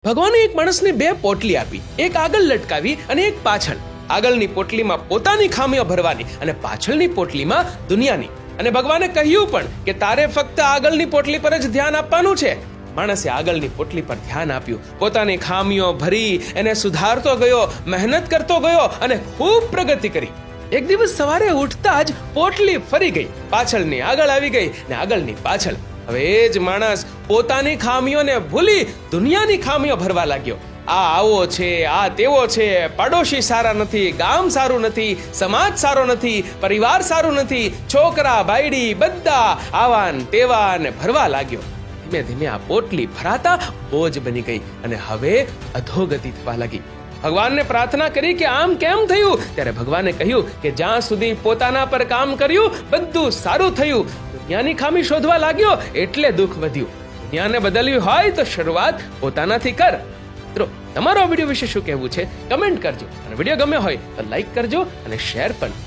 ભગવાને એક માણસને બે પોટલી આપી, એક આગળ લટકાવી અને એક પાછળ. આગળની પોટલીમાં પોતાની ખામીઓ ભરવાની અને પાછળની પોટલીમાં દુનિયાની. અને ભગવાને કહ્યું પણ કે તારે ફક્ત આગળની પોટલી પર જ ધ્યાન આપવાનું છે. માણસે આગળની પોટલી પર ધ્યાન આપ્યું, પોતાની ખામીઓ ભરી, એને સુધારતો ગયો, મહેનત કરતો ગયો અને ખૂબ પ્રગતિ કરી. એક દિવસ સવારે ઉઠતા જ પોટલી ફરી ગઈ, પાછળની આગળ આવી ગઈ ને આગળની પાછળ. હવે એ જ માણસ પોતાની ખામીઓને ભૂલી દુનિયાની ખામીઓ ભરવા લાગ્યો. આ આવો છે, આ તેવો છે, પડોશી સારા નથી, ગામ સારું નથી, સમાજ સારો નથી, પરિવાર સારું નથી, છોકરા બાયડી બધા આવાન તેવાન ભરવા લાગ્યો. ધીમે ધીમે આ પોટલી ભરાતા બોજ બની ગઈ અને હવે અધોગતિ થવા લાગી. ભગવાનને પ્રાર્થના કરી કે આમ કેમ થયું? ત્યારે ભગવાને કહ્યું કે જ્યાં સુધી પોતાના પર કામ કર્યું બધું સારું થયું. દુનિયાની ખામી શોધવા લાગ્યો એટલે દુઃખ વધ્યું. દુનિયાને બદલવી હોય તો શરૂઆત પોતાનાથી કર. મિત્રો, તમારો વિડીયો વિશે શું કહેવું છે કમેન્ટ કરજો અને વિડીયો ગમ્યો હોય તો લાઈક કરજો અને શેર પણ.